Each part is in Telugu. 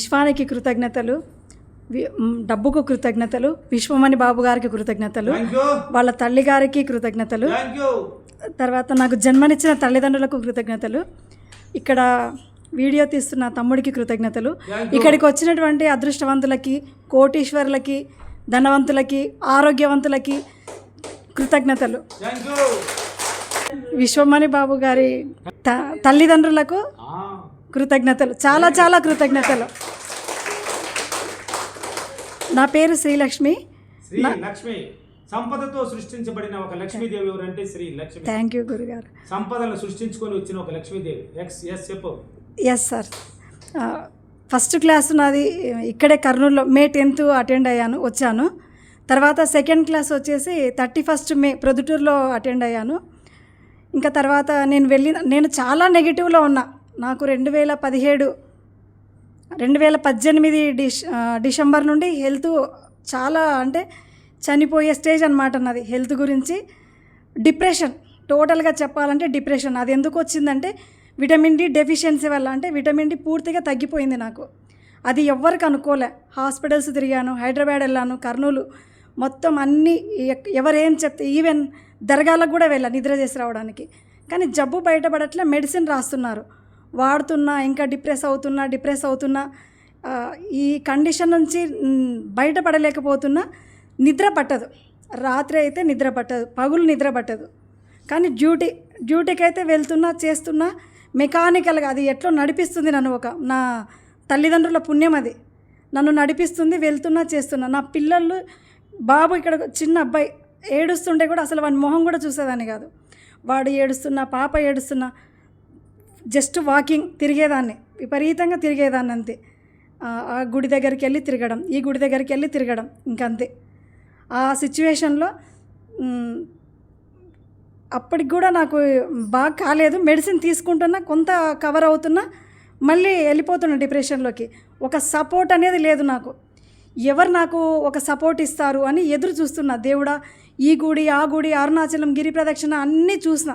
విశ్వానికి కృతజ్ఞతలు, డబ్బుకు కృతజ్ఞతలు, విశ్వమణి బాబు గారికి కృతజ్ఞతలు, వాళ్ళ తల్లి గారికి కృతజ్ఞతలు, తర్వాత నాకు జన్మనిచ్చిన తల్లిదండ్రులకు కృతజ్ఞతలు, ఇక్కడ వీడియో తీస్తున్న తమ్ముడికి కృతజ్ఞతలు, ఇక్కడికి వచ్చినటువంటి అదృష్టవంతులకి, కోటీశ్వరులకి, ధనవంతులకి, ఆరోగ్యవంతులకి కృతజ్ఞతలు. విశ్వమణి బాబు గారి తల్లిదండ్రులకు కృతజ్ఞతలు, చాలా చాలా కృతజ్ఞతలు. నా పేరు శ్రీలక్ష్మి. సంపదతో సృష్టించబడిన ఒక లక్ష్మీదేవి ఎవరంటే శ్రీ లక్ష్మి. థ్యాంక్ యూ గురుగారు. సంపదను సృష్టించుకొని వచ్చిన ఒక లక్ష్మీదేవి. చెప్పు. Yes sir. ఫస్ట్ క్లాస్ నాది ఇక్కడే కర్నూలులో మే 10th అటెండ్ వచ్చాను. తర్వాత సెకండ్ క్లాస్ వచ్చేసి 31st మే ప్రొద్దుటూరులో అటెండ్ అయ్యాను. ఇంకా తర్వాత నేను చాలా నెగిటివ్లో ఉన్నా. నాకు 2018 డిసెంబర్ నుండి హెల్త్ చాలా అంటే చనిపోయే స్టేజ్ అనమాట నాది. హెల్త్ గురించి డిప్రెషన్, టోటల్గా చెప్పాలంటే డిప్రెషన్. అది ఎందుకు వచ్చిందంటే విటమిన్ డి డెఫిషియన్సీ వల్ల. అంటే విటమిన్ డి పూర్తిగా తగ్గిపోయింది నాకు. అది ఎవ్వరికి అనుకోలే. హాస్పిటల్స్ తిరిగాను, హైదరాబాద్ వెళ్ళాను, కర్నూలు, మొత్తం అన్నీ ఎవరేం చెప్తే ఈవెన్ దర్గాలకు కూడా వెళ్ళాను నిద్ర చేసి రావడానికి. కానీ జబ్బు బయటపడట్లే, మెడిసిన్ రాస్తున్నారు, వాడుతున్నా, ఇంకా డిప్రెస్ అవుతున్నా. ఈ కండిషన్ నుంచి బయటపడలేకపోతున్నా. నిద్ర పట్టదు, రాత్రి అయితే నిద్ర పట్టదు, పగులు నిద్ర పట్టదు. కానీ డ్యూటీకి అయితే వెళ్తున్నా, చేస్తున్నా. మెకానికల్గా అది ఎట్లా నడిపిస్తుంది నన్ను. నా తల్లిదండ్రుల పుణ్యం అది నన్ను నడిపిస్తుంది. వెళ్తున్నా, చేస్తున్నా. నా పిల్లలు, బాబు ఇక్కడ చిన్న అబ్బాయి ఏడుస్తుంటే కూడా అసలు వాడి మొహం కూడా చూసేదాన్ని కాదు. వాడు ఏడుస్తున్నా, పాప ఏడుస్తున్నా, జస్ట్ వాకింగ్ తిరిగేదాన్ని, విపరీతంగా తిరిగేదాన్ని అంతే. ఆ గుడి దగ్గరికి వెళ్ళి తిరగడం, ఈ గుడి దగ్గరికి వెళ్ళి తిరగడం, ఇంకంతే. ఆ సిచ్యువేషన్లో అప్పటికి కూడా నాకు బాగా కాలేదు. మెడిసిన్ తీసుకుంటున్నా, కొంత కవర్ అవుతున్నా, మళ్ళీ వెళ్ళిపోతున్నా డిప్రెషన్లోకి. ఒక సపోర్ట్ అనేది లేదు నాకు. ఎవరు నాకు ఒక సపోర్ట్ ఇస్తారు అని ఎదురు చూస్తున్నా. దేవుడా, ఈ గుడి, ఆ గుడి, అరుణాచలం, గిరి ప్రదక్షిణ అన్నీ చూసిన,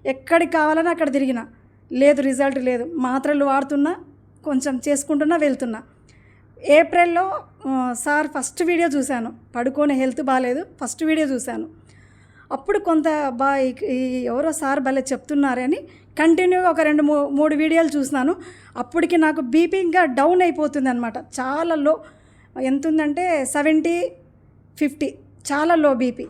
ఎక్కడికి కావాలని అక్కడ తిరిగిన, లేదు, రిజల్ట్ లేదు. మాత్రలు వాడుతున్నా, కొంచెం చేసుకుంటున్నా, వెళ్తున్నా. ఏప్రిల్లో సార్ ఫస్ట్ వీడియో చూశాను. పడుకోనే హెల్త్ బాగాలేదు, ఫస్ట్ వీడియో చూశాను. అప్పుడు కొంత ఎవరో సార్ భలే చెప్తున్నారని కంటిన్యూగా ఒక 2-3 వీడియోలు చూసినాను. అప్పటికి నాకు బీపీ ఇంకా డౌన్ అయిపోతుంది అనమాట. చాలా లో, ఎంత ఉందంటే 70-50, చాలా లో బీపీ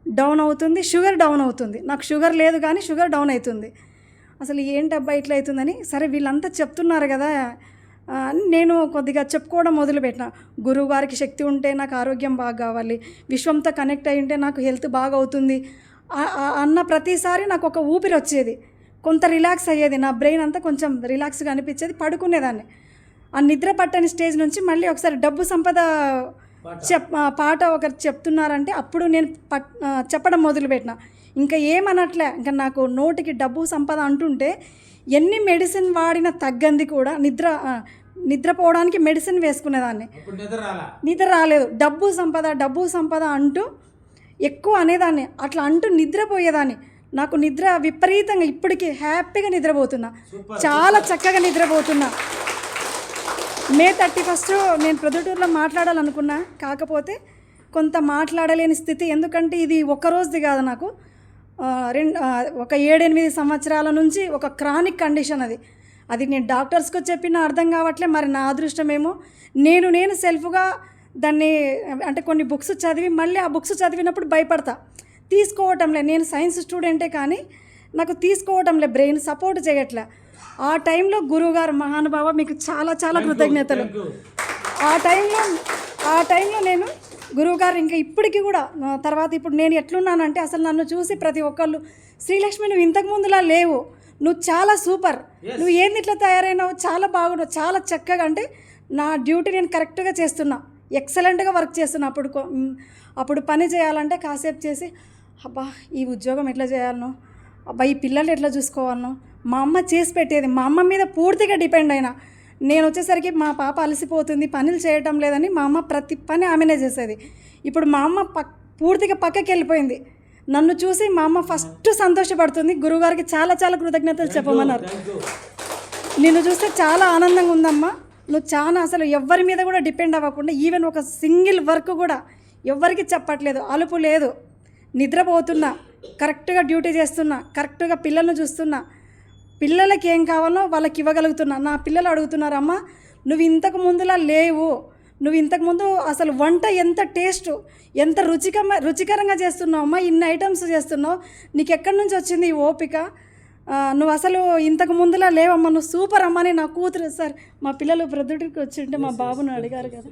డౌన్ అవుతుంది. షుగర్ డౌన్ అవుతుంది. నాకు షుగర్ లేదు కానీ షుగర్ డౌన్ అవుతుంది. అసలు ఏంటబ్బా ఇట్లా అవుతుందని, సరే వీళ్ళంతా చెప్తున్నారు కదా, నేను కొద్దిగా చెప్పుకోవడం మొదలుపెట్టిన. గురువు గారికి శక్తి ఉంటే నాకు ఆరోగ్యం బాగా కావాలి, విశ్వంతో కనెక్ట్ అయి ఉంటే నాకు హెల్త్ బాగా అవుతుంది అన్న ప్రతిసారి నాకు ఒక ఊపిరి వచ్చేది, కొంత రిలాక్స్ అయ్యేది. నా బ్రెయిన్ అంతా కొంచెం రిలాక్స్గా అనిపించేది, పడుకునేదాన్ని. ఆ నిద్ర పట్టని స్టేజ్ నుంచి మళ్ళీ ఒకసారి డబ్బు సంపద పాట ఒకరు చెప్తున్నారంటే అప్పుడు నేను చెప్పడం మొదలుపెట్టిన. ఇంకా ఏమనట్లే, ఇంకా నాకు నోటికి డబ్బు సంపద అంటుంటే ఎన్ని మెడిసిన్ వాడినా తగ్గంది కూడా. నిద్రపోవడానికి మెడిసిన్ వేసుకునేదాన్ని, నిద్ర రాలేదు. డబ్బు సంపద అంటూ ఎక్కువ అనేదాన్ని. అట్లా అంటూ నిద్రపోయేదాన్ని. నాకు నిద్ర విపరీతంగా, ఇప్పటికీ హ్యాపీగా నిద్రపోతున్నా, చాలా చక్కగా నిద్రపోతున్నా. మే 31 నేను ప్రొద్దుటూరులో మాట్లాడాలనుకున్నా, కాకపోతే కొంత మాట్లాడలేని స్థితి. ఎందుకంటే ఇది ఒక్కరోజుది కాదు, నాకు ఒక 7-8 సంవత్సరాల నుంచి ఒక క్రానిక్ కండిషన్ అది నేను డాక్టర్స్కి చెప్పినా అర్థం కావట్లే. మరి నా అదృష్టమేమో, నేను సెల్ఫ్గా దాన్ని, అంటే కొన్ని బుక్స్ చదివి మళ్ళీ ఆ బుక్స్ చదివినప్పుడు భయపడతా, తీసుకోవటంలే. నేను సైన్స్ స్టూడెంటే కానీ నాకు తీసుకోవటంలే, బ్రెయిన్ సపోర్ట్ చేయట్లే. ఆ టైంలో గురువుగారు మహానుభావ, మీకు చాలా చాలా కృతజ్ఞతలు. ఆ టైంలో నేను గురువుగారు ఇంకా ఇప్పటికీ కూడా తర్వాత ఇప్పుడు నేను ఎట్లున్నానంటే, అసలు నన్ను చూసి ప్రతి ఒక్కళ్ళు, శ్రీలక్ష్మి నువ్వు ఇంతకు ముందులా లేవు, నువ్వు చాలా సూపర్, నువ్వు ఏంది ఇట్లా తయారైనావు, చాలా బాగున్నావు, చాలా చక్కగా. అంటే నా డ్యూటీ నేను కరెక్ట్గా చేస్తున్నా, ఎక్సలెంట్గా వర్క్ చేస్తున్నా. అప్పుడు పని చేయాలంటే కాసేపు చేసి, అబ్బా ఈ ఉద్యోగం ఎట్లా చేయాలనో, అబ్బా ఈ పిల్లలు ఎట్లా చూసుకోవాలనో, మా అమ్మ చేసి పెట్టేది. మా అమ్మ మీద పూర్తిగా డిపెండ్ అయినా. నేను వచ్చేసరికి మా పాప అలసిపోతుంది, పనులు చేయటం లేదని మా అమ్మ ప్రతి పని ఆమెనే చేసేది. ఇప్పుడు మా అమ్మ పూర్తిగా పక్కకి వెళ్ళిపోయింది. నన్ను చూసి మా అమ్మ ఫస్ట్ సంతోషపడుతుంది. గురువుగారికి చాలా చాలా కృతజ్ఞతలు చెప్పమన్నారు. నిన్ను చూస్తే చాలా ఆనందంగా ఉందమ్మా, నువ్వు చాలా అసలు ఎవ్వరి మీద కూడా డిపెండ్ అవ్వకుండా ఈవెన్ ఒక సింగిల్ వర్క్ కూడా ఎవ్వరికి చెప్పట్లేదు, అలుపు లేదు, నిద్రపోతున్నా, కరెక్ట్గా డ్యూటీ చేస్తున్నా, కరెక్ట్గా పిల్లల్ని చూస్తున్నా, పిల్లలకి ఏం కావాలో వాళ్ళకి ఇవ్వగలుగుతున్నా. నా పిల్లలు అడుగుతున్నారు, అమ్మ నువ్వు ఇంతకు ముందులా లేవు, నువ్వు ఇంతకుముందు అసలు వంట ఎంత టేస్ట్ ఎంత రుచికరంగా చేస్తున్నావు అమ్మా, ఇన్ని ఐటమ్స్ చేస్తున్నావు, నీకు ఎక్కడి నుంచి వచ్చింది ఈ ఓపిక, నువ్వు అసలు ఇంతకు ముందులా లేవమ్మా, నువ్వు సూపర్ అమ్మ అని నా కూతురు. సార్ మా పిల్లలు ప్రొద్దుటికి వచ్చింటే మా బాబును అడిగారు కదా,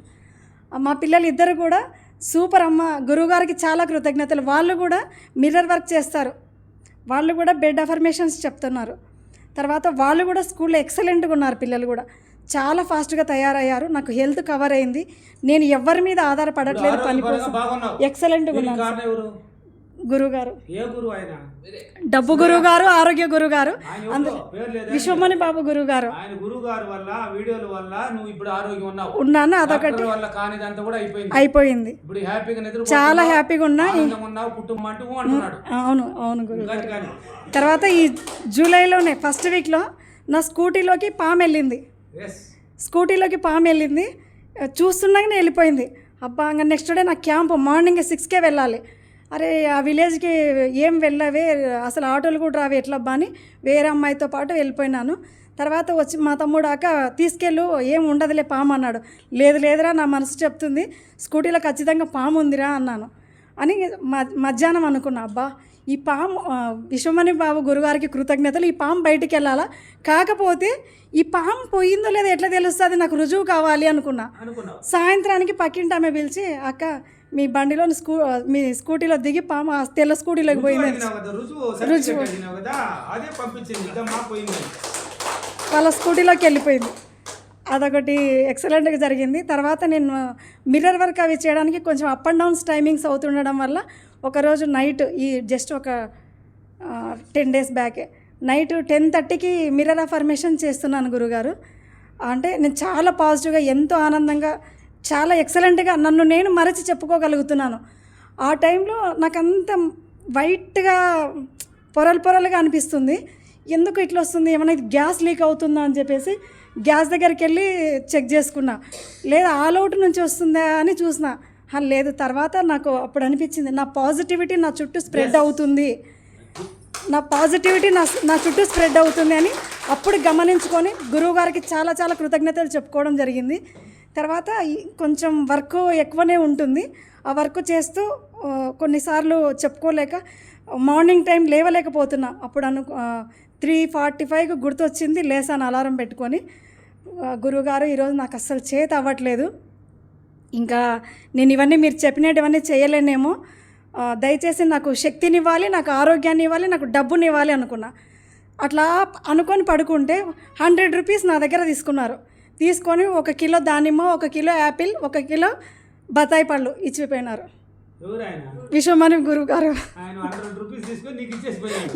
మా పిల్లలు ఇద్దరు కూడా సూపర్ అమ్మ, గురువుగారికి చాలా కృతజ్ఞతలు. వాళ్ళు కూడా మిర్రర్ వర్క్ చేస్తారు, వాళ్ళు కూడా బెడ్ అఫర్మేషన్స్ చెప్తున్నారు. తర్వాత వాళ్ళు కూడా స్కూల్లో ఎక్సలెంట్గా ఉన్నారు, పిల్లలు కూడా చాలా ఫాస్ట్గా తయారయ్యారు. నాకు హెల్త్ కవర్ అయింది, నేను ఎవరి మీద ఆధారపడట్లేదు, పని కోసం ఎక్సలెంట్గా ఉన్నాను. గురుగారు డబ్బు గురుగారు, ఆరోగ్య గురుగారు, విశ్వమణి బాబు గురుగారు ఉన్నాను. అదొకటి అయిపోయింది, చాలా హ్యాపీగా ఉన్నా. అవును అవును గురుగారు. తర్వాత ఈ జూలైలోనే ఫస్ట్ వీక్లో నా స్కూటీలోకి పాము వెళ్ళింది, చూస్తున్నాకనే వెళ్ళిపోయింది. అబ్బా ఇంకా నెక్స్ట్ డే నా క్యాంపు మార్నింగ్ 6కే వెళ్ళాలి. అరే ఆ విలేజ్కి ఏం వెళ్ళవే, అసలు ఆటోలు కూడా రావి ఎట్లబ్బా అని వేరే అమ్మాయితో పాటు వెళ్ళిపోయినాను. తర్వాత వచ్చి మా తమ్ముడు అక్క తీసుకెళ్ళు, ఏం ఉండదులే పాము అన్నాడు. లేదురా నా మనసు చెప్తుంది, స్కూటీలో ఖచ్చితంగా పాము ఉందిరా అన్నాను అని మధ్యాహ్నం అనుకున్నా. అబ్బా ఈ పాము, విశ్వమణి బాబు గురుగారికి కృతజ్ఞతలు, ఈ పాము బయటికి వెళ్ళాలా, కాకపోతే ఈ పాము పోయిందో లేదో ఎట్లా తెలుస్తుంది, నాకు రుజువు కావాలి అనుకున్నా. సాయంత్రానికి పక్కింటి ఆమె పిలిచి, అక్క మీ బండిలో మీ స్కూటీలో దిగి పాము తెల్ల స్కూటీలోకి పోయింది, రుజువు వాళ్ళ స్కూటీలోకి వెళ్ళిపోయింది. అదొకటి ఎక్సలెంట్గా జరిగింది. తర్వాత నేను మిర్రర్ వర్క్ అవి చేయడానికి కొంచెం అప్ అండ్ డౌన్స్ టైమింగ్స్ అవుతుండడం వల్ల ఒకరోజు నైట్ జస్ట్ ఒక 10 days బ్యాకే నైట్ 10:30కి మిర్రర్ అఫర్మేషన్ చేస్తున్నాను గురుగారు. అంటే నేను చాలా పాజిటివ్గా, ఎంతో ఆనందంగా, చాలా ఎక్సలెంట్గా నన్ను నేను మరచి చెప్పుకోగలుగుతున్నాను. ఆ టైంలో నాకంత వైట్గా పొరలుగా అనిపిస్తుంది. ఎందుకు ఇట్లా వస్తుంది, ఏమైనా గ్యాస్ లీక్ అవుతుందా అని చెప్పేసి గ్యాస్ దగ్గరికి వెళ్ళి చెక్ చేసుకున్నా. లేదా ఆల్ అవుట్ నుంచి వస్తుందా అని చూసిన, లేదు. తర్వాత నాకు అప్పుడు అనిపించింది, నా పాజిటివిటీ నా చుట్టూ స్ప్రెడ్ అవుతుంది, నా చుట్టూ స్ప్రెడ్ అవుతుంది అని అప్పుడు గమనించుకొని గురువుగారికి చాలా చాలా కృతజ్ఞతలు చెప్పుకోవడం జరిగింది. తర్వాత కొంచెం వర్క్ ఎక్కువనే ఉంటుంది, ఆ వర్క్ చేస్తూ కొన్నిసార్లు చెప్పుకోలేక మార్నింగ్ టైం లేవలేకపోతున్నా. అప్పుడు 3:45కి గుర్తొచ్చింది, లేసాను అలారం పెట్టుకొని, గురువుగారు ఈరోజు నాకు అస్సలు చేత అవ్వట్లేదు, ఇంకా నేను ఇవన్నీ మీరు చెప్పినటువన్నీ చేయలేనేమో, దయచేసి నాకు శక్తినివ్వాలి, నాకు ఆరోగ్యాన్ని ఇవ్వాలి, నాకు డబ్బుని ఇవ్వాలి అనుకున్నా. అట్లా అనుకొని పడుకుంటే 100 రూపీస్ నా దగ్గర తీసుకొని 1 కిలో దానిమ్మ, 1 కిలో యాపిల్, 1 కిలో బత్తాయి పళ్ళు ఇచ్చిపోయినారు. విశ్వమణి గురువు గారు,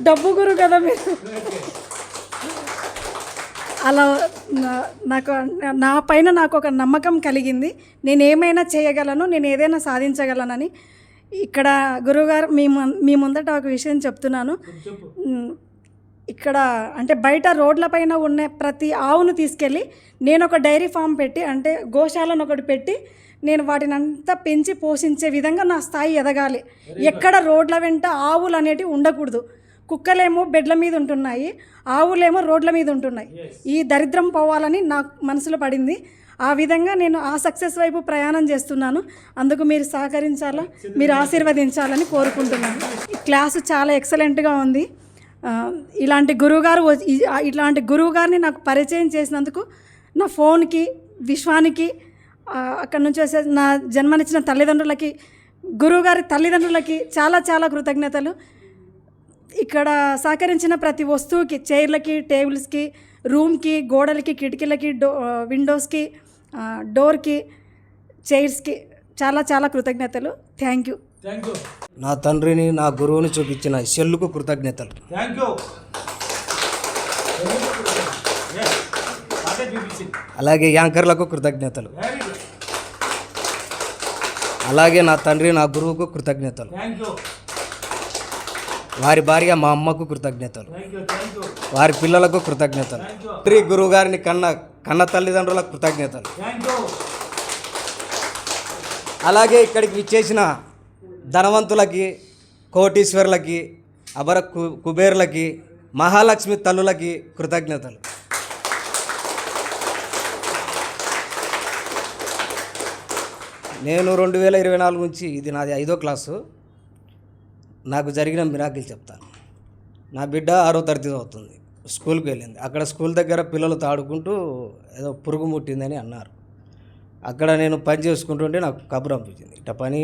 డబ్బు గురువు కదా మీరు. అలా నాకు నా పైన నాకు ఒక నమ్మకం కలిగింది, నేను ఏమైనా చేయగలను, నేను ఏదైనా సాధించగలనని. ఇక్కడ గురువుగారు మీ ముందట ఒక విషయం చెప్తున్నాను. ఇక్కడ అంటే బయట రోడ్లపైన ఉన్న ప్రతి ఆవును తీసుకెళ్ళి నేను ఒక డైరీ ఫామ్ పెట్టి, అంటే గోశాలను ఒకటి పెట్టి, నేను వాటిని అంతా పెంచి పోషించే విధంగా నా స్థాయి ఎదగాలి. ఎక్కడ రోడ్ల వెంట ఆవులు అనేటివి ఉండకూడదు. కుక్కలేమో బెడ్ల మీద ఉంటున్నాయి, ఆవులేమో రోడ్ల మీద ఉంటున్నాయి. ఈ దరిద్రం పోవాలని నాకు మనసులో పడింది. ఆ విధంగా నేను ఆ సక్సెస్ వైపు ప్రయాణం చేస్తున్నాను. అందుకు మీరు సహకరించాలా, మీరు ఆశీర్వదించాలని కోరుకుంటున్నాను. ఈ క్లాసు చాలా ఎక్సలెంట్గా ఉంది. ఇలాంటి గురువుగారిని నాకు పరిచయం చేసినందుకు నా ఫోన్కి, విశ్వానికి, అక్కడి నుంచి వచ్చే నా జన్మనిచ్చిన తల్లిదండ్రులకి, గురువుగారి తల్లిదండ్రులకి చాలా చాలా కృతజ్ఞతలు. ఇక్కడ సహకరించిన ప్రతి వస్తువుకి, చైర్లకి, టేబుల్స్కి, రూమ్కి, గోడలకి, కిటికీలకి, విండోస్కి, డోర్కి, చైర్స్కి చాలా చాలా కృతజ్ఞతలు. Thank you. నా తండ్రిని, నా గురువుని చూపించిన సెల్లుకు కృతజ్ఞతలు. అలాగే యాంకర్లకు కృతజ్ఞతలు. అలాగే నా తండ్రి, నా గురువుకు కృతజ్ఞతలు. వారి భార్య మా అమ్మకు కృతజ్ఞతలు. వారి పిల్లలకు కృతజ్ఞతలు. తండ్రి గురువు గారిని కన్నా కన్న తల్లిదండ్రుల కృతజ్ఞతలు. Thank you. అలాగే ఇక్కడికి విచ్చేసిన ధనవంతులకి, కోటీశ్వరులకి, అబర కుబేర్లకి, మహాలక్ష్మి తల్లులకి కృతజ్ఞతలు. నేను 2024 నుంచి ఇది నాది 5వ క్లాసు. నాకు జరిగిన మిరాకిల్ చెప్తాను. నా బిడ్డ 6వ తరగతి అవుతుంది, స్కూల్కి వెళ్ళింది. అక్కడ స్కూల్ దగ్గర పిల్లలతో ఆడుకుంటూ ఏదో పురుగు ముట్టిందని అన్నారు. అక్కడ నేను పని చేసుకుంటుంటే నాకు కబురు పంపించింది, ఇట్లా పని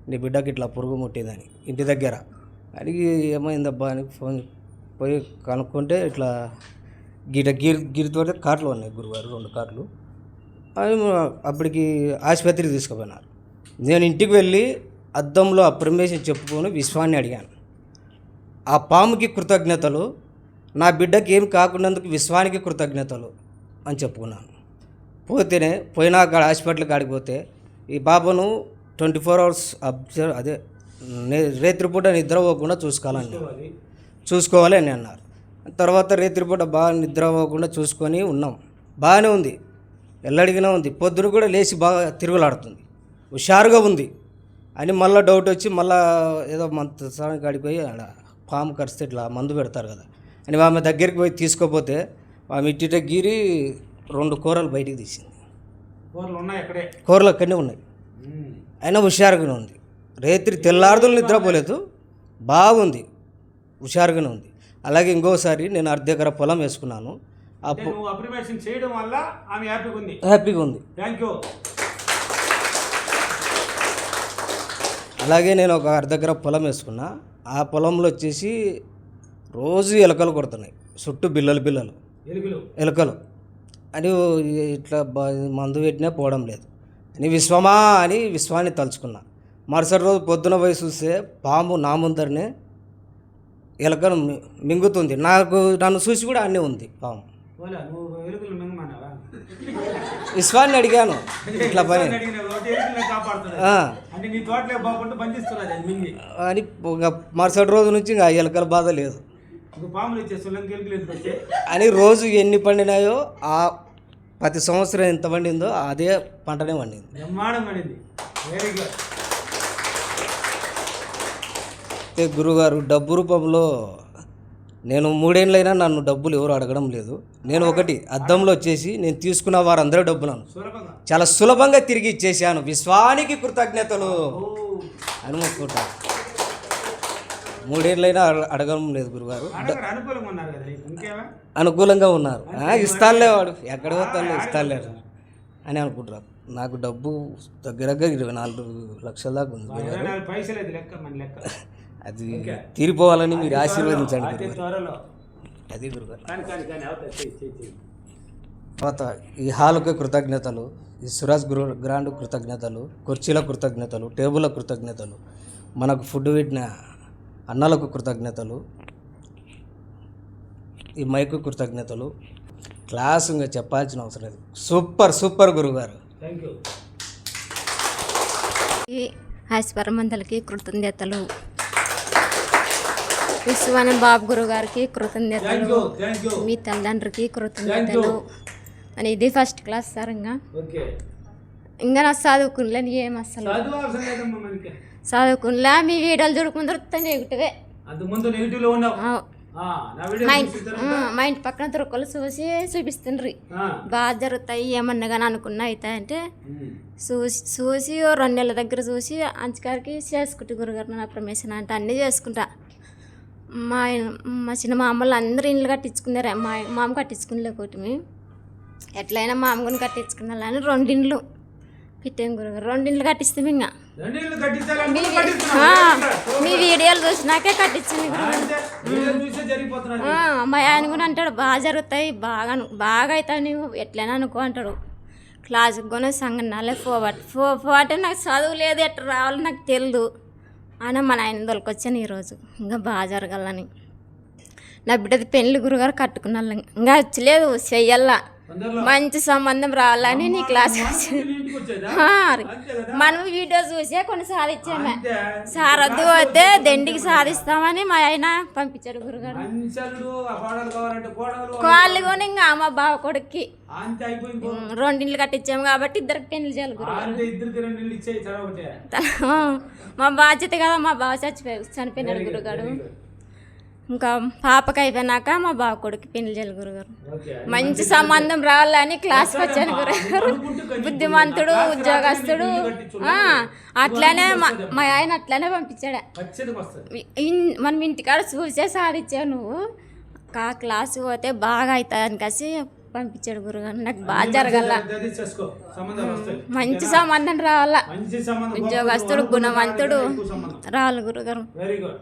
నీ బిడ్డకి ఇట్లా పురుగు ముట్టిందని ఇంటి దగ్గర. అడిగి ఏమైందబ్బా అని ఫోన్ పోయి కనుక్కుంటే ఇట్లా గిరితో కాట్లు ఉన్నాయి గురువారు, 2 కాట్లు. అవి అప్పటికి ఆసుపత్రికి తీసుకుపోయినారు. నేను ఇంటికి వెళ్ళి అద్దంలో ఆ ప్రమేశం చెప్పుకొని విశ్వాన్ని అడిగాను. ఆ పాముకి కృతజ్ఞతలు, నా బిడ్డకి ఏం కాకున్నందుకు విశ్వానికి కృతజ్ఞతలు అని చెప్పుకున్నాను. పోతేనే పోయినాక హాస్పిటల్కి ఆడిపోతే ఈ బాబును 24 hours అబ్జర్వ్ అదే రేత్రిపూట నిద్రపోకుండా చూసుకోవాలి అని అన్నారు. తర్వాత రేత్రిపూట బాగా నిద్రపోకుండా చూసుకొని ఉన్నాం. బాగానే ఉంది, ఎల్లడిగినా ఉంది. పొద్దున కూడా లేచి బాగా తిరుగులాడుతుంది, హుషారుగా ఉంది అని మళ్ళీ డౌట్ వచ్చి మళ్ళీ ఏదో మంత్రానికి ఆడిపోయి ఆడ పాము కరిస్తే ఇట్లా మందు పెడతారు కదా అని ఆమె దగ్గరికి పోయి తీసుకోపోతే ఆమె ఇట్టిట గీరి 2 కూరలు బయటికి తీసింది. కూరలు అక్కడనే ఉన్నాయి, అయినా హుషారుగానే ఉంది. రేత్రి తెల్లారుదులు నిద్రపోలేదు, బాగుంది, హుషారుగానే ఉంది. అలాగే ఇంకోసారి నేను 1/2 ఎకరా పొలం వేసుకున్నాను. హ్యాపీగా ఉంది. అలాగే నేను ఒక 1/2 ఎకరా పొలం వేసుకున్నా. ఆ పొలంలో వచ్చేసి రోజు ఎలకలు కొడుతున్నాయి, చుట్టూ బిల్లలు ఎలుకలు అని ఇట్లా మందు పెట్టినా పోవడం లేదు అని విశ్వాన్ని తలుచుకున్నా. మరుసటి రోజు పొద్దున పోయి చూస్తే పాము నా ముందరనే ఎలకను మింగుతుంది. నన్ను చూసి కూడా అన్నీ ఉంది పాము. విశ్వాన్ని అడిగాను ఇట్లా పని అని. మరుసటి రోజు నుంచి ఇంకా ఎలకల బాధ లేదు అని. రోజు ఎన్ని పండినాయో ఆ ప్రతి సంవత్సరం ఎంత పండిందో అదే పంటనే పండింది. గురుగారు డబ్బు రూపంలో నేను 3 ఏళ్ళైనా నన్ను డబ్బులు ఎవరు అడగడం లేదు. నేను ఒకటి అద్దంలో వచ్చేసి నేను తీసుకున్న వారందరూ డబ్బులను చాలా సులభంగా తిరిగి ఇచ్చేసాను. విశ్వానికి కృతజ్ఞతలు అని మొక్కుకుంటాను. 3 ఏళ్ళైనా అడగడం లేదు గురుగారు. అనుకూలంగా ఉన్నారు. ఇస్తానులే వాడు ఎక్కడ పోతాను ఇస్తానులేరు అని అనుకుంటారు. నాకు డబ్బు దగ్గర 24 లక్షల దాకా ఉంది. అది తీరిపోవాలని మీరు ఆశీర్వదించండి. అది గురుగారు. తర్వాత ఈ హాలుకి కృతజ్ఞతలు, ఈ సురాజ్ గ్రాండ్ కృతజ్ఞతలు, కుర్చీల కృతజ్ఞతలు, టేబుల్ల కృతజ్ఞతలు, మనకు ఫుడ్ పెట్టిన అన్నలకు కృతజ్ఞతలు, ఈ మైకు కృతజ్ఞతలు. క్లాస్ ఇంకా చెప్పాల్సిన అవసరం లేదు. సూపర్ గురుగారు. ఈ ఆస్పరమందలకి కృతజ్ఞతలు, విశ్వాన బాబు గురుగారికి కృతజ్ఞతలు, మీ తల్లిదండ్రికి కృతజ్ఞతలు. అని ఇది ఫస్ట్ క్లాస్ సార్. ఇంకా నా చదువుకునిలేని ఏం అసలు చదువుకునిలే. మీ వీడియోలు చూడకుండా నెగిటివే. మా ఇంటి పక్కన దొరకలు చూపిస్తుండ్రి బాగా జరుగుతాయి ఏమన్నా కానీ అనుకున్నా అవుతాయి అంటే చూసి 2 నెలల దగ్గర చూసి అంచకారికి చేసుకుంటే గురుగారు నా ప్రమేషన్ అంటే అన్నీ చేసుకుంటా. మా చిన్న మామూలు అందరూ ఇండ్లు కట్టించుకున్నారా, మా మామ కట్టించుకునిలేకోటి ఎట్లయినా మామూలు కట్టించుకున్నాలని 2 ఇండ్లు పెట్టాం గురుగారు. 2 ఇండ్లు కట్టిస్తాం. ఇంకా మీ వీడియోలు చూసినాకే కట్టించింది గురుగారు. మా ఆయన కూడా అంటాడు బాగా జరుగుతాయి, బాగా అవుతాయి, నువ్వు ఎట్లయినా అనుకో అంటాడు. క్లాసుకి కూడా సంగనాలే పోవాటే నాకు చదువు లేదు, ఎట్లా రావాలో నాకు తెలియదు అని మా నాయన దొరికొచ్చాను ఈరోజు. ఇంకా బాగా జరగాలని నా బిడ్డది పెళ్ళి గురుగారు కట్టుకున్నాను. ఇంకా వచ్చలేదు చెయ్యాల అందరిలో మంచి సంబంధం రావాలని నీ క్లాస్ ఇంటికి వచ్చేదా అంతే కదా మనం వీడియో చూసే కొన్ని సాధించామే. అంతే సార్ వద్దు వస్తే దండికి సాధిస్తామని మా ఆయన పంపించాడు గురుగారు. మంచల్లుడు ఆ కోడలు కావాలంటే కోడలు వాళ్ళు కూడా ఇంకా మా బావ కొడుక్కి అంతే అయిపోయింది 2 ఇళ్ళు కట్టించాము కాబట్టి ఇద్దరికి పెళ్లి చేయాలి గురుగారు. అంతే ఇద్దరికి 2 ఇళ్ళు ఇచ్చేయి చదవటే మా బాధ్యత కదా, మా బావ చనిపోయినాడు గురుగారు. ఇంకా పాపకి అయిపోయినాక మా బావ కొడుకు పెళ్లి చేయాలి గురుగారు. ఓకే మంచి సంబంధం రావాలని క్లాస్కి వచ్చాను గురుగారు. బుద్ధిమంతుడు, ఉద్యోగస్తుడు. అట్లానే మా ఆయన అట్లానే పంపించాడు. ఖచ్చితంగా వస్తుంది మనం ఇంటికాడ చూసే సాధించావు నువ్వు, క్లాసు పోతే బాగా అవుతాయని కలిసి పంపించాడు గురుగారు. నాకు బాగా జరగాల, అది చేసుకో సంబంధాలు వస్తాయి మంచి సంబంధం రావాలా, మంచి సంబంధం ఉద్యోగస్తుడు, గుణవంతుడు రావాలి గురుగారు. వెరీ గుడ్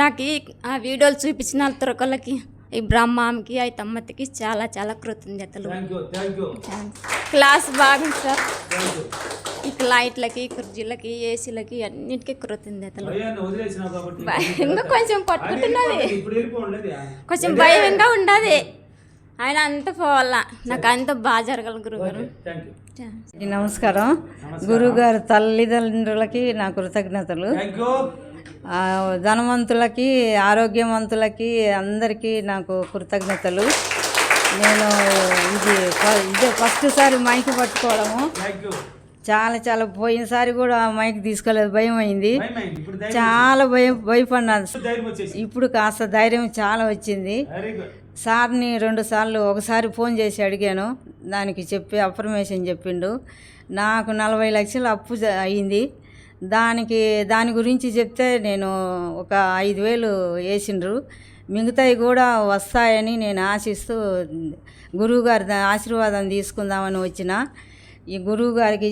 నాకు ఆ వీడియోలు చూపించిన వాళ్ళకి, ఈ బ్రహ్మాకి ఈ తమ్మతికి చాలా చాలా కృతజ్ఞతలు. థ్యాంక్ యూ క్లాస్ బాగుంది సార్. థ్యాంక్ యూ ఈ లైట్లకి, కుర్జీలకి, ఏసీలకి అన్నిటికీ కృతజ్ఞతలు. భయాన్ని వదిలేసినావు కాబట్టి భయంగా కొంచెం కొట్టుకుంటున్నది, ఇప్పుడు వెళ్ళిపోండి కొంచెం భయంగా ఉండదు. ఆయన అంత పోవాలా, నాకు అంత బాగా జరగాలి గురుగారు. థ్యాంక్ యూ నమస్కారం. గురువుగారు తల్లిదండ్రులకి నా కృతజ్ఞతలు. థ్యాంక్ యూ ధనవంతులకి, ఆరోగ్యవంతులకి అందరికీ నాకు కృతజ్ఞతలు. నేను ఇదే ఫస్ట్ సారి మైక్ పట్టుకోవడము. థ్యాంక్ యూ చాలా పోయినసారి కూడా మైక్ తీసుకోలేదు, భయం అయింది. ఇప్పుడు చాలా భయపడినాను. ధైర్యం వచ్చేసి ఇప్పుడు కాస్త ధైర్యం చాలా వచ్చింది. వెరీ గుడ్ సార్ని 2 సార్లు, ఒకసారి ఫోన్ చేసి అడిగాను, దానికి చెప్పి అఫర్మేషన్ చెప్పిండు. నాకు 40 లక్షలు అప్పు అయింది. దాని గురించి చెప్తే నేను ఒక 5,000 వేసిండ్రు. మిగతాయి కూడా వస్తాయని నేను ఆశిస్తూ గురువుగారి ఆశీర్వాదం తీసుకుందామని వచ్చిన. ఈ గురువుగారికి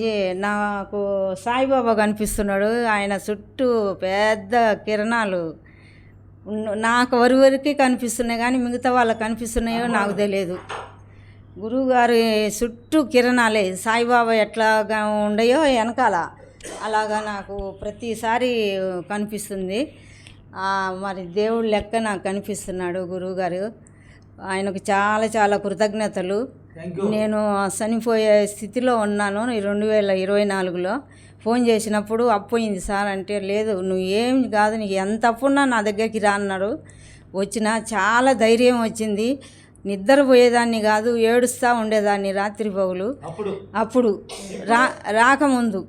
నాకు సాయిబాబా కనిపిస్తున్నాడు. ఆయన చుట్టూ పెద్ద కిరణాలు నాకు వరకు కనిపిస్తున్నాయి, కానీ మిగతా వాళ్ళకి కనిపిస్తున్నాయో నాకు తెలియదు. గురువుగారి చుట్టూ కిరణాలే, సాయిబాబా ఎట్లాగా ఉండయో వెనకాల అలాగా నాకు ప్రతిసారి కనిపిస్తుంది. మరి దేవుడు లెక్క నాకు కనిపిస్తున్నాడు గురువుగారు. ఆయనకు చాలా కృతజ్ఞతలు. నేను చనిపోయే స్థితిలో ఉన్నాను 2024లో. ఫోన్ చేసినప్పుడు అప్పు అయింది సార్ అంటే, లేదు నువ్వు ఏం కాదు, నీకు ఎంత అప్పు ఉన్నా నా దగ్గరికి రా అన్నాడు. వచ్చిన చాలా ధైర్యం వచ్చింది. నిద్రపోయేదాన్ని కాదు, ఏడుస్తూ ఉండేదాన్ని రాత్రి పగులు. అప్పుడు రాకముందు.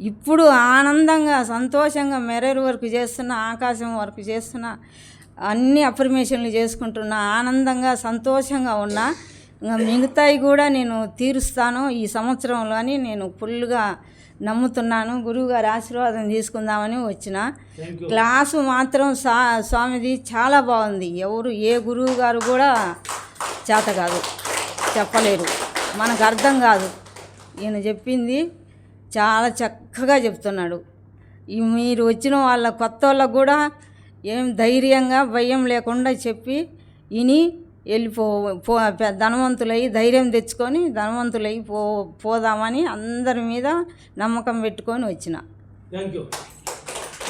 ఇప్పుడు ఆనందంగా సంతోషంగా మెరైర్ వర్క్ చేస్తున్నా, ఆకాశం వర్క్ చేస్తున్నా, అన్ని అఫర్మేషన్లు చేసుకుంటున్నా, ఆనందంగా సంతోషంగా ఉన్నా. మిగతాయి కూడా నేను తీరుస్తాను ఈ సంవత్సరంలో అని నేను ఫుల్గా నమ్ముతున్నాను. గురువుగారి ఆశీర్వాదం తీసుకుందామని వచ్చిన. క్లాసు మాత్రం స్వామిది చాలా బాగుంది. ఏ గురువు గారు కూడా చేత కాదు, చెప్పలేరు, మనకు అర్థం కాదు. ఈయన చెప్పింది చాలా చక్కగా చెప్తున్నాడు. మీరు వచ్చిన వాళ్ళ కొత్త వాళ్ళకు కూడా ఏం ధైర్యంగా భయం లేకుండా చెప్పి విని ధనవంతులై ధైర్యం తెచ్చుకొని ధనవంతులై పోదామని అందరి మీద నమ్మకం పెట్టుకొని వచ్చిన.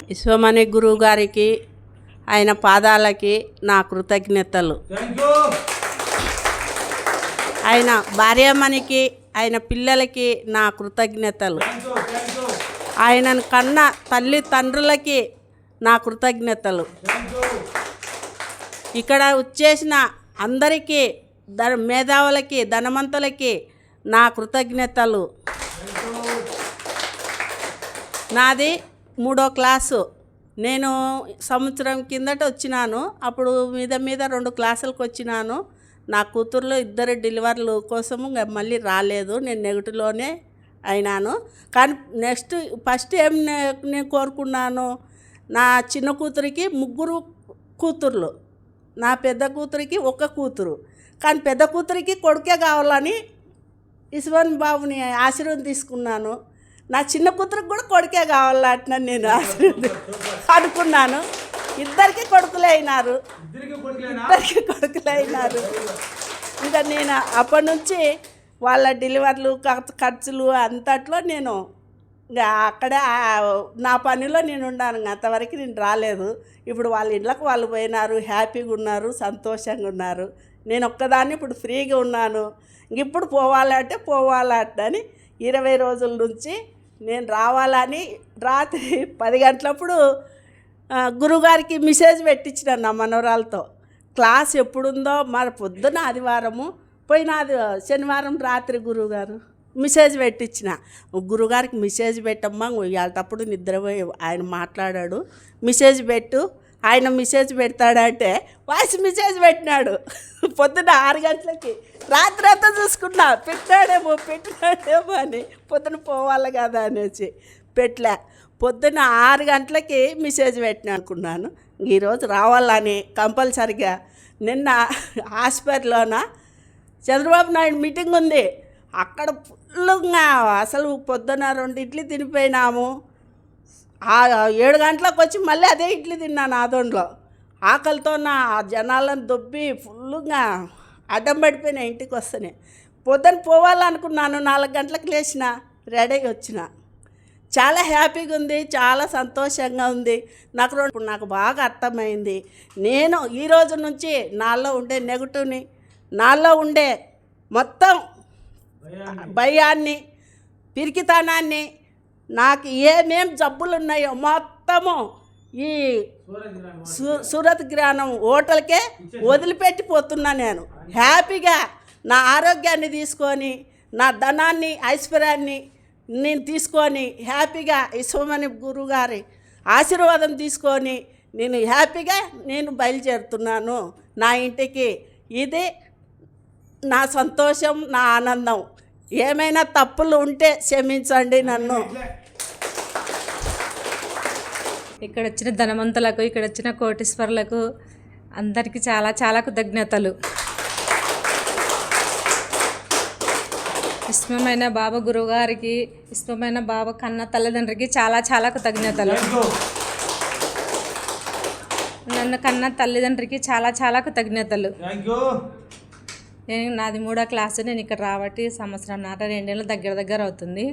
విశ్వమణి గురువు గారికి, ఆయన పాదాలకి నా కృతజ్ఞతలు. ఆయన భార్యమణికి, ఆయన పిల్లలకి నా కృతజ్ఞతలు. ఆయనను కన్న తల్లిదండ్రులకి నా కృతజ్ఞతలు. ఇక్కడ వచ్చేసిన అందరికీ, మేధావులకి, ధనవంతులకి నా కృతజ్ఞతలు. నాది 3వ క్లాసు. నేను సంవత్సరం కిందట వచ్చినాను. అప్పుడు మీద 2 క్లాసులకు వచ్చినాను. నా కూతుర్లో 2 డెలివరీల కోసము మళ్ళీ రాలేదు, నేను నెగిటివ్లోనే అయినాను. కానీ ఫస్ట్ ఏం నేను కోరుకున్నాను, నా చిన్న కూతురికి 3 కూతుర్లు, నా పెద్ద కూతురికి 1 కూతురు. కానీ పెద్ద కూతురికి కొడుకే కావాలని ఈశ్వర్ బాబుని ఆశీర్వాదం తీసుకున్నాను. నా చిన్న కూతురికి కూడా కొడుకే కావాలట్న నేను అనుకున్నాను. 2 కొడుకులే అయినారు. ఇంకా నేను అప్పటి నుంచి వాళ్ళ డెలివరీలు ఖర్చులు అంతట్లో నేను ఇంకా అక్కడే నా పనిలో నేను ఉన్నాను. అంతవరకు నేను రాలేదు. ఇప్పుడు వాళ్ళ ఇళ్ళకు వాళ్ళు పోయినారు, హ్యాపీగా ఉన్నారు, సంతోషంగా ఉన్నారు. నేను ఒక్కదాన్ని ఇప్పుడు ఫ్రీగా ఉన్నాను, ఇప్పుడు పోవాలంటే పోవాలని 20 రోజుల నుంచి నేను రావాలని రాత్రి 10 గంటలప్పుడు గురుగారికి మెసేజ్ పెట్టించిన నా మనవరాలతో. క్లాస్ ఎప్పుడుందో మరి పొద్దున ఆదివారము పోయినాది శనివారం రాత్రి గురువుగారు మెసేజ్ పెట్టించిన. గురుగారికి మెసేజ్ పెట్టమ్మా, ఇవాళప్పుడు నిద్రపోయి ఆయన మాట్లాడాడు, మెసేజ్ పెట్టు. ఆయన మెసేజ్ పెడతాడంటే వాయిస్ మెసేజ్ పెట్టినాడు పొద్దున 6 గంటలకి. రాత్రి అంతా చూసుకున్నా పెట్టాడేమో అని, పొద్దున పోవాలి కదా అనేసి పెట్టలే. పొద్దున 6 గంటలకి మెసేజ్ పెట్టినా అనుకున్నాను. ఈరోజు రావాలని కంపల్సరిగా. నిన్న హాస్పిటల్లోన చంద్రబాబు నాయుడు మీటింగ్ ఉంది, అక్కడ ఫుల్గా అసలు పొద్దున 2 ఇడ్లీ తినిపోయినాము. 7 గంటలకు వచ్చి మళ్ళీ అదే ఇడ్లీ తిన్నాను ఆదోన్లో. ఆకలితో నా జనాలను దొబ్బి ఫుల్గా అడ్డం పడిపోయినా. ఇంటికి వస్తేనే పొద్దున పోవాలనుకున్నాను, 4 గంటలకు లేచిన రెడీ వచ్చిన. చాలా హ్యాపీగా ఉంది, చాలా సంతోషంగా ఉంది. నాకు బాగా అర్థమైంది. నేను ఈ రోజు నుంచి నాలో ఉండే నెగటివ్ని, నాలో ఉండే మొత్తం భయాన్ని, పిరికితనాన్ని, నాకు ఏమేం జబ్బులు ఉన్నాయో మొత్తము ఈ సూరత్ గ్రామం హోటల్కే వదిలిపెట్టిపోతున్నా. నేను హ్యాపీగా నా ఆరోగ్యాన్ని తీసుకొని, నా ధనాన్ని, ఐశ్వర్యాన్ని నేను తీసుకొని హ్యాపీగా విశ్వమణి గురుగారి ఆశీర్వాదం తీసుకొని నేను హ్యాపీగా నేను బయలుదేరుతున్నాను నా ఇంటికి. ఇది నా సంతోషం, నా ఆనందం. ఏమైనా తప్పులు ఉంటే క్షమించండి నన్ను. ఇక్కడ వచ్చిన ధనవంతులకు, ఇక్కడ వచ్చిన కోటీశ్వరులకు అందరికీ చాలా చాలా కృతజ్ఞతలు. ఇష్టమైన బాబా గురువు గారికి, ఇష్టమైన బాబా కన్న తల్లిదండ్రికి చాలా చాలా కృతజ్ఞతలు. నన్ను కన్న తల్లిదండ్రికి చాలా చాలా కృతజ్ఞతలు. నాది 3వ క్లాసు. నేను ఇక్కడ రాబట్టి 1.5 సంవత్సరం 2 ఏళ్ళ దగ్గర అవుతుంది.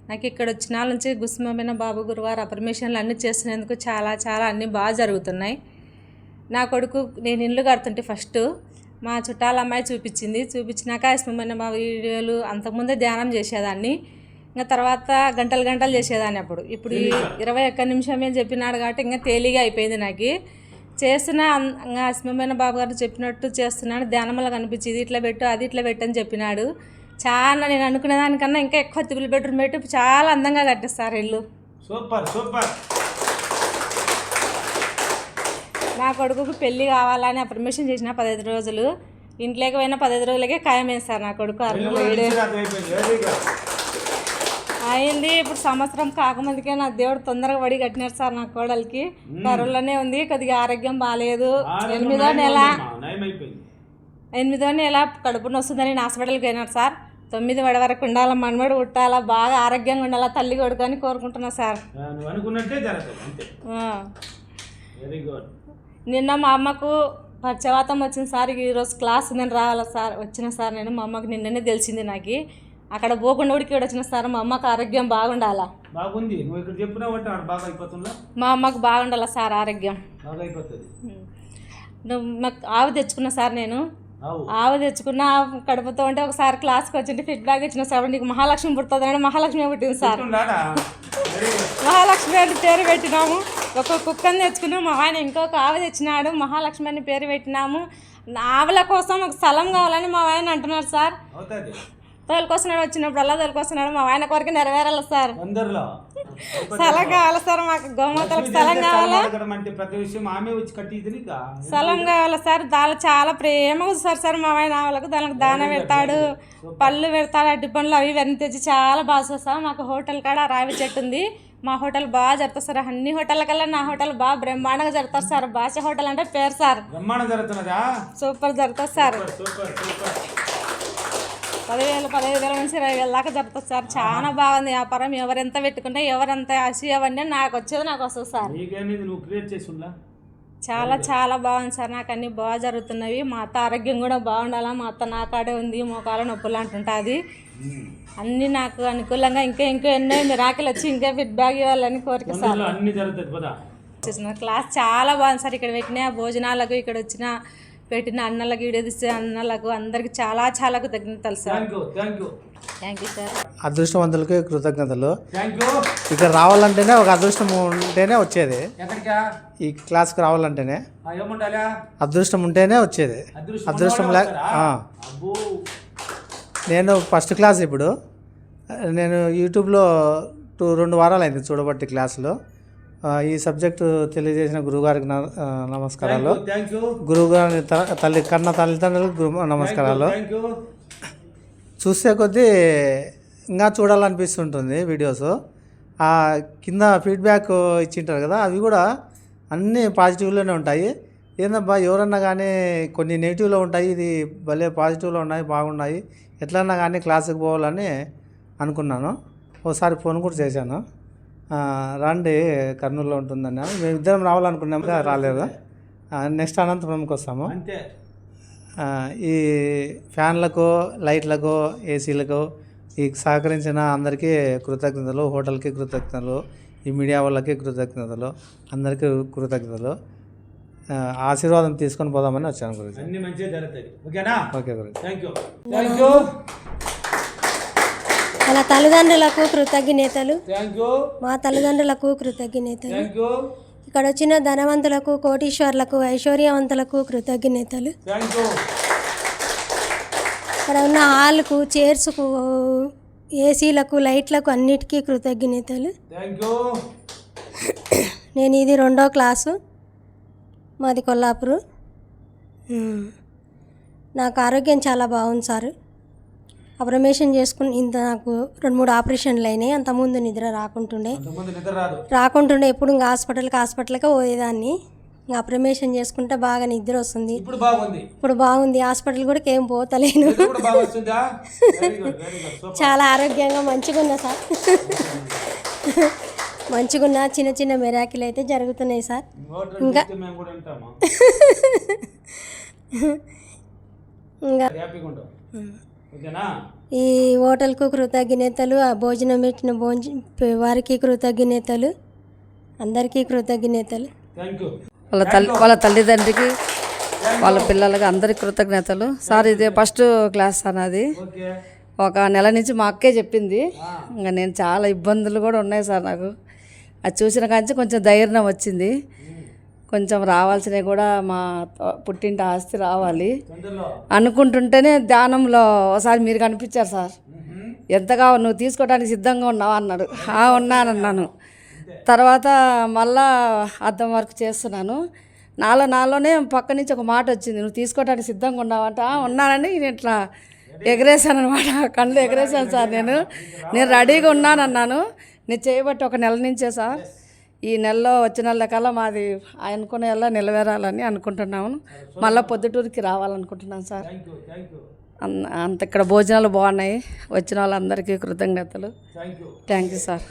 నాకు ఇక్కడ వచ్చిన నుంచి గుస్మమైన బాబు గురువారు అఫర్మేషన్లు అన్నీ చేస్తున్నందుకు చాలా చాలా అన్నీ బాగా జరుగుతున్నాయి. నా కొడుకు నేను ఇల్లు కడుతుంటే ఫస్ట్ మా చుట్టాల అమ్మాయి చూపించినాక ఇష్టమైన మా వీడియోలు అంతకుముందే ధ్యానం చేసేదాన్ని. ఇంకా తర్వాత గంటలు చేసేదాన్ని. ఇప్పుడు 21 నిమిషమే చెప్పినాడు కాబట్టి ఇంకా తేలిగా అయిపోయింది. నాకు చేస్తున్నా ఇంకా ఇష్టమైన బాబు గారు చెప్పినట్టు చేస్తున్నాడు. ధ్యానంలో కనిపించింది, ఇట్లా పెట్టు అది ఇట్లా పెట్టు అని చెప్పినాడు. చాలా నేను అనుకునే దానికన్నా ఇంకా ఎక్కువ 3 బెడ్రూమ్ పెట్టి చాలా అందంగా కట్టిస్తారు ఇల్లు. Super super. నా కొడుకుకు పెళ్ళి కావాలని అప్రిమేషన్ చేసిన 15 రోజులు, ఇంట్లోకి పోయిన 15 రోజులకే ఖాయమైంది సార్. నా కొడుకు అయింది. ఇప్పుడు 1 సంవత్సరం కాకముందుకే నా దేవుడు తొందరగా వడి కట్టినారు సార్. నా కోడలికి కరువులోనే ఉంది, కొద్దిగా ఆరోగ్యం బాగాలేదు. 8వ నెల కడుపున వస్తుందని నేను హాస్పిటల్కి పోయినాడు సార్. 9 వడ వరకు ఉండాలా, మనమడి పుట్టాలా, బాగా ఆరోగ్యంగా ఉండాలా తల్లి కొడుకు అని కోరుకుంటున్నా సార్. నిన్న మా అమ్మకు పక్షవాతం వచ్చింది సార్. ఈరోజు క్లాస్ నేను రావాలా సార్. వచ్చిన సార్ నేను మా అమ్మకు నిన్ననే తెలిసింది. నాకు అక్కడ పోకుండా ఉడికి వచ్చిన సార్. మా అమ్మకు ఆరోగ్యం బాగుండాలా. బాగుంది. నువ్వు ఇక్కడ చెప్పినావు అంటే బాగా అయిపోతుందా? మా అమ్మకు బాగుండాలా సార్, ఆరోగ్యం బాగా అయిపోతుంది. మాకు ఆవు తెచ్చుకున్నా సార్. నేను ఆవు తెచ్చుకున్న కడుపుతో ఉంటే ఒకసారి క్లాస్కి వచ్చింటే ఫీడ్బ్యాక్ ఇచ్చిన సార్. నీకు మహాలక్ష్మి పుడుతుందని మహాలక్ష్మి పుట్టింది సార్. మహాలక్ష్మి అని పేరు పెట్టినాము. ఒక కుక్కని తెచ్చుకున్నాము. మా ఆయన ఇంకొక ఆవు తెచ్చినాడు, మహాలక్ష్మి అని పేరు పెట్టినాము. ఆవుల కోసం ఒక స్థలం కావాలని మా ఆయన అంటున్నారు సార్. తోలుకొస్తున్నాడు, వచ్చినప్పుడు తోలుకొస్తున్నాడు. మా ఆయన కొరకు నెరవేరాలి సార్. స్థలం కావాలి సార్, మాకు గోమాతలకు స్థలం కావాలా, స్థలం కావాలి సార్. దాని చాలా ప్రేమగా చూస్తారు సార్ మా ఆయన ఆవులకు. దానికి దాన పెడతాడు, పళ్ళు పెడతాడు, అడ్డి పండ్లు అవి ఇవన్నీ తెచ్చి చాలా బాగా చూస్తాం. మాకు హోటల్ కాడ రావి చెట్టు ఉంది. మా హోటల్ బాగా జరుగుతుంది సార్. అన్ని హోటల్ కల్లా నా హోటల్ బాగా బ్రహ్మాండంగా జరుగుతారు సార్. భాష హోటల్ అంటే పేరు సార్. సూపర్ జరుగుతుంది సార్. 10,000 నుంచి 20,000 దాకా జరుగుతుంది సార్. చాలా బాగుంది వ్యాపారం. ఎవరెంత పెట్టుకుంటే ఎవరెంత అవన్నీ నాకు వచ్చేది నాకు వస్తుంది సార్. చాలా చాలా బాగుంది సార్. నాకు అన్నీ బాగా జరుగుతున్నవి. మా అత్త ఆరోగ్యం కూడా బాగుండాలా. మా అత్త నా కాడే ఉంది, మోకాల నొప్పులు అంటుంటుంది. అన్నీ నాకు అనుకూలంగా ఇంకా ఎన్నో మిరాకిల్ వచ్చి ఇంకా ఫీడ్బ్యాక్ ఇవ్వాలని కోరిక సార్. క్లాస్ చాలా బాగుంది సార్. ఇక్కడ పెట్టిన భోజనాలకు, ఇక్కడ వచ్చిన పెట్టిన అన్నలకు వీడియో తీసే అన్నలకు అందరికి చాలా చాలా కృతజ్ఞతలు sir. Thank you thank you sir. అదృష్టవంతులకి కృతజ్ఞతలు. Thank you. ఇక్కడ రావాలంటేనే ఒక అదృష్టం ఉంటేనే వచ్చేది. ఎక్కడికా? ఈ క్లాస్కి రావాలంటేనే ఏముండాలా? అదృష్టం ఉంటేనే వచ్చేది. అదృష్టం లేక అబ్బో. నేను ఫస్ట్ క్లాస్ ఇప్పుడు. నేను యూట్యూబ్లో 2 వారాలు అయింది చూడబట్టి క్లాసులో. ఈ సబ్జెక్టు తెలియజేసిన గురువుగారికి నమస్కారాలు. Thank you. గురువుగారి కన్న తల్లిదండ్రులకు నమస్కారాలు. Thank you. చూసే కొద్దీ ఇంకా చూడాలనిపిస్తుంటుంది వీడియోస్. కింద ఫీడ్బ్యాక్ ఇచ్చింటారు కదా, అవి కూడా అన్నీ పాజిటివ్లోనే ఉంటాయి. ఏందబ్బా ఎవరన్నా కానీ కొన్ని నెగిటివ్లో ఉంటాయి, ఇది భలే పాజిటివ్లో ఉన్నాయి, బాగున్నాయి, ఎట్లన్నా కానీ క్లాసుకి పోవాలని అనుకున్నాను. ఒకసారి ఫోన్ కూడా చేశాను, రండి కర్నూలులో ఉంటుందని. మేము ఇద్దరం రావాలనుకున్నాము, రాలేదు. నెక్స్ట్ అనంతపురంకి వస్తాము. అంతే. ఈ ఫ్యాన్లకు, లైట్లకు, ఏసీలకు ఈ సహకరించిన అందరికీ కృతజ్ఞతలు. హోటల్కి కృతజ్ఞతలు, ఈ మీడియా వాళ్ళకి కృతజ్ఞతలు, అందరికీ కృతజ్ఞతలు. ఆశీర్వాదం తీసుకొని పోదామని వచ్చాను గురించి. అన్ని మంచిగా జరుగుతాయి. ఓకేనా? ఓకే గురించి. Thank you. Thank you. వాళ్ళ తల్లిదండ్రులకు కృతజ్ఞతలు. Thank you. మా తల్లిదండ్రులకు కృతజ్ఞతలు. Thank you. ఇక్కడ వచ్చిన ధనవంతులకు, కోటీశ్వర్లకు, ఐశ్వర్యవంతులకు కృతజ్ఞతలు. Thank you. ఇక్కడ ఉన్న హాల్కు, చైర్స్కు, ఏసీలకు, లైట్లకు అన్నిటికీ కృతజ్ఞతలు. Thank you. నేను ఇది 2వ క్లాసు, మాది కొల్లాపూరు. నాకు ఆరోగ్యం చాలా బాగుంది సార్. ఆపరేషన్ చేసుకుని ఇంత నాకు 2-3 ఆపరేషన్లు అయినాయి. అంతకుముందు నిద్ర రాకుంటుండే ఎప్పుడు ఇంకా హాస్పిటల్కి పోయేదాన్ని. ఇంకా ఆపరేషన్ చేసుకుంటే బాగా నిద్ర వస్తుంది. ఇప్పుడు బాగుంది. హాస్పిటల్ కూడా ఏం పోతలేను. చాలా ఆరోగ్యంగా మంచిగా ఉన్నా సార్. మంచిగా ఉన్న చిన్న చిన్న మెరాకిల్ అయితే జరుగుతున్నాయి సార్. ఇంకా ఈ హోటల్కు కృతజ్ఞతలు, ఆ భోజనం పెట్టిన వారికి కృతజ్ఞతలు, అందరికీ కృతజ్ఞతలు. వాళ్ళ తల్లిదండ్రికి, వాళ్ళ పిల్లలకి అందరికి కృతజ్ఞతలు. సార్ ఇది ఫస్ట్ క్లాస్ సార్ నాది. ఒక నెల నుంచి మా అక్కే చెప్పింది. ఇంకా నేను చాలా ఇబ్బందులు కూడా ఉన్నాయి సార్ నాకు. అది చూసిన కాంచి కొంచెం ధైర్యం వచ్చింది. కొంచెం రావాల్సినవి కూడా మా పుట్టింటి ఆస్తి రావాలి అనుకుంటుంటేనే ధ్యానంలో ఒకసారి మీరు కనిపించారు సార్. ఎంతగా నువ్వు తీసుకోవడానికి సిద్ధంగా ఉన్నావా అన్నాడు. ఉన్నానన్నాను. తర్వాత మళ్ళా అర్థం వర్క్ చేస్తున్నాను. నాలోనే పక్క నుంచి ఒక మాట వచ్చింది, నువ్వు తీసుకోవడానికి సిద్ధంగా ఉన్నావంట. ఉన్నానని నేను ఇట్లా ఎగరేసాను అనమాట. కళ్ళు ఎగరేసాను సార్. నేను రెడీగా ఉన్నానన్నాను. నేను చేయబట్టి 1 నెల నుంచే సార్. ఈ నెలలో వచ్చిన నెలకల్లా మాది అనుకునే ఎలా నెరవేరాలని అనుకుంటున్నాము. మళ్ళీ పొద్దుటూరికి రావాలనుకుంటున్నాను సార్. అంత ఇక్కడ భోజనాలు బాగున్నాయి. వచ్చిన వాళ్ళందరికీ కృతజ్ఞతలు. Thank you sir.